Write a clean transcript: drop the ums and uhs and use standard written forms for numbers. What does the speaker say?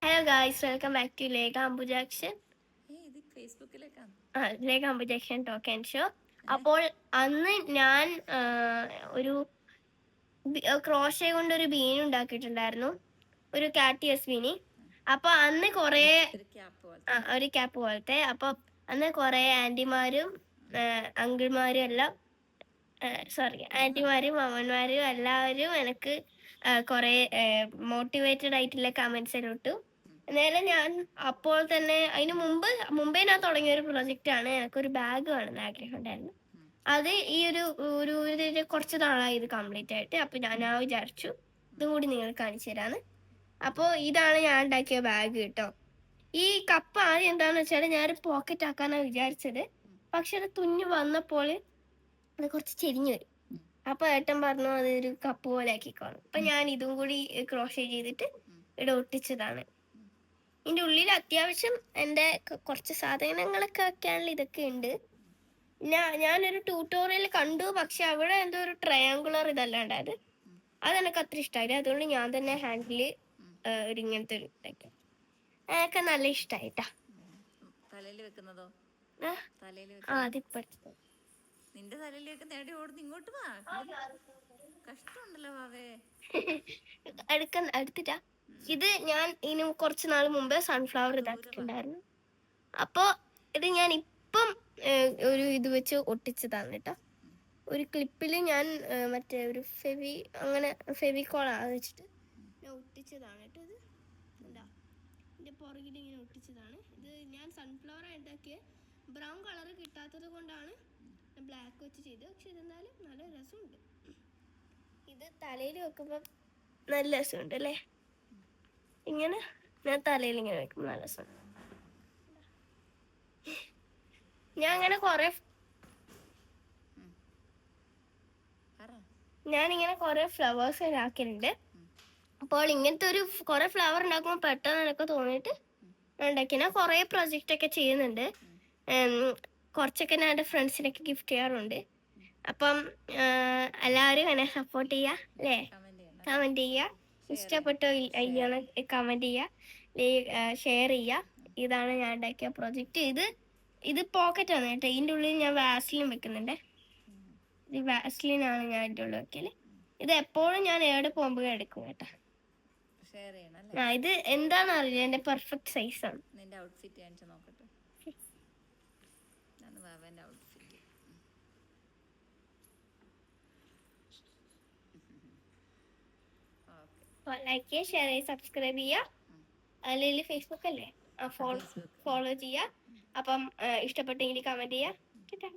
Hello guys, welcome back to Lekha Ambujakshan. Lekha Ambujakshan talk and show. അപ്പോൾ അന്ന് ഞാൻ ഒരു ക്രോഷേ കൊണ്ട് ഒരു ബീൻ ഉണ്ടാക്കിയിട്ടുണ്ടായിരുന്നു, ഒരു കാറ്റിയസ് ബീനി. അപ്പൊ അന്ന് കൊറേ ഒരു ക്യാപ്പ് പോലത്തെ. അപ്പൊ അന്ന് കൊറേ ആന്റിമാരും അങ്കിൾമാരും എല്ലാം, സോറി, ആന്റിമാരും അമ്മന്മാരും എല്ലാവരും എനിക്ക് കുറെ മോട്ടിവേറ്റഡ് ആയിട്ടുള്ള കമന്റ്സ് എല്ലാം ഇട്ടു. നേരെ ഞാൻ അപ്പോൾ തന്നെ അതിന് മുമ്പേ ഞാൻ തുടങ്ങിയ ഒരു പ്രൊജക്റ്റ് ആണ്. എനിക്കൊരു ബാഗ് വേണമെന്ന് ആഗ്രഹം ഉണ്ടായിരുന്നു. അത് ഈ ഒരു കുറച്ച് നാളായി ഇത് കംപ്ലീറ്റ് ആയിട്ട്. അപ്പൊ ഞാൻ വിചാരിച്ചു ഇതും കൂടി നിങ്ങൾ കാണിച്ചു തരാന്ന്. അപ്പോൾ ഇതാണ് ഞാൻ ഉണ്ടാക്കിയ ബാഗ് കേട്ടോ. ഈ കപ്പ് ആദ്യം എന്താന്ന് വെച്ചാൽ ഞാനൊരു പോക്കറ്റ് ആക്കാനാണ് വിചാരിച്ചത്. പക്ഷെ അത് തുന്നി വന്നപ്പോൾ അത് കുറച്ച് ചെരിഞ്ഞു വരും. അപ്പൊ ഏട്ടൻ പറഞ്ഞു അതൊരു കപ്പ് പോലെ ആക്കിക്കോണം. അപ്പൊ ഞാൻ ഇതും കൂടി ക്രോഷേ ചെയ്തിട്ട് ഇവിടെ ഒട്ടിച്ചതാണ്. ഇതിന്റെ ഉള്ളിൽ അത്യാവശ്യം എൻ്റെ കുറച്ച് സാധനങ്ങളൊക്കെ വെക്കാനുള്ള ഇതൊക്കെ ഉണ്ട്. ഞാനൊരു ട്യൂട്ടോറിയൽ കണ്ടു, പക്ഷെ അവിടെ എന്തോ ഒരു ട്രയാങ്കുലർ ഇതല്ലാണ്ടായത്. അതെനിക്ക് അത്ര ഇഷ്ടമായില്ല. അതുകൊണ്ട് ഞാൻ തന്നെ ഹാൻഡില് ഒരു ഇങ്ങനത്തെ ഒരു ഇതൊക്കെ അതൊക്കെ നല്ല ഇഷ്ടമായിട്ടാ. തലയിൽ വെക്കുന്നതോ? അതിപ്പോ നിന്റെ തലയിൽ വെക്കുന്ന എവിടെ ഓടുന്നു? ഇങ്ങോട്ട് വാ. കഷ്ടമുണ്ടല്ലോ വാവേ. എടുത്തിട്ടാ. ഇത് ഞാൻ ഇനി കുറച്ച് നാൾ മുമ്പേ സൺഫ്ലവർ ഇതാക്കിയിട്ടുണ്ടായിരുന്നു. അപ്പൊ ഇത് ഞാൻ ഇപ്പം ഒരു ഇത് വെച്ച് ഒട്ടിച്ചതാണ് കേട്ടോ. ഒരു ക്ലിപ്പില് ഞാൻ മറ്റേ ഒരു ഫെവിക്കോളാ വെച്ചിട്ട് ഞാൻ ഒട്ടിച്ചതാണ് കേട്ടോ. ഇത് എന്താ ഇതിന്റെ പുറകിൽ ഇങ്ങനെ ഒട്ടിച്ചതാണ്. ഇത് ഞാൻ സൺഫ്ലവർ ഉണ്ടാക്കിയ ബ്രൗൺ കളർ കിട്ടാത്തത് കൊണ്ടാണ് ബ്ലാക്ക് വെച്ച് ചെയ്ത്. പക്ഷെ ഇതെന്തായാലും നല്ല രസമുണ്ട്. ഇത് തലയിൽ വെക്കുമ്പോൾ നല്ല രസമുണ്ട് അല്ലേ? ഇങ്ങനെ ഞാൻ തലയിൽ ഇങ്ങനെ വെക്കുമ്പോൾ നല്ല രസമുണ്ട്. ഞാനിങ്ങനെ കുറെ ഫ്ലവേഴ്സ് ആക്കിയിട്ടുണ്ട്. അപ്പോൾ ഇങ്ങനത്തെ ഒരു കുറെ ഫ്ലവർ ഉണ്ടാക്കുമ്പോൾ പെട്ടെന്ന് എനിക്ക് തോന്നിയിട്ട് ഉണ്ടാക്കി. ഞാൻ കുറെ പ്രൊജക്റ്റ് ഒക്കെ ചെയ്യുന്നുണ്ട്. കുറച്ചൊക്കെ ഞാൻ എൻ്റെ ഫ്രണ്ട്സിനൊക്കെ ഗിഫ്റ്റ് ചെയ്യാറുണ്ട്. അപ്പം എല്ലാവരും എന്നെ സപ്പോർട്ട് ചെയ്യുക അല്ലേ? കമന്റ് ചെയ്യുക. ഇഷ്ടപ്പെട്ടോ ഇല്ലയോ കമന്റ് ചെയ്യുക, ഷെയർ ചെയ്യുക. ഇതാണ് ഞാൻ ഉണ്ടാക്കിയ പ്രൊജക്റ്റ്. ഇത് പോക്കറ്റ് ആണ് കേട്ടോ. ഇതിൻ്റെ ഉള്ളിൽ ഞാൻ വാസ്ലിൻ വെക്കുന്നുണ്ട്. ഇത് വാസ്ലിനാണ് ഞാൻ ഇതിൻ്റെ ഉള്ളിൽ വെക്കല്. ഇത് എപ്പോഴും ഞാൻ എവിടെ പോകുമ്പോഴും എടുക്കും കേട്ടോ. ഇത് എന്താണെന്ന് അറിയില്ല, എന്റെ പെർഫെക്റ്റ് സൈസ് ആണ്. നിന്റെ ഔട്ട്ഫിറ്റ് കാണിച്ചു നോക്കട്ടെ. ഔട്ട്ഫിറ്റ് ലൈക്ക് ചെയ്യുക, ഷെയർ ചെയ്യുക, സബ്സ്ക്രൈബ് ചെയ്യുക. അല്ലെങ്കിൽ ഫേസ്ബുക്ക് അല്ലേ, ഫോളോ ചെയ്യുക. അപ്പം ഇഷ്ടപ്പെട്ടെങ്കിൽ കമന്റ് ചെയ്യുക.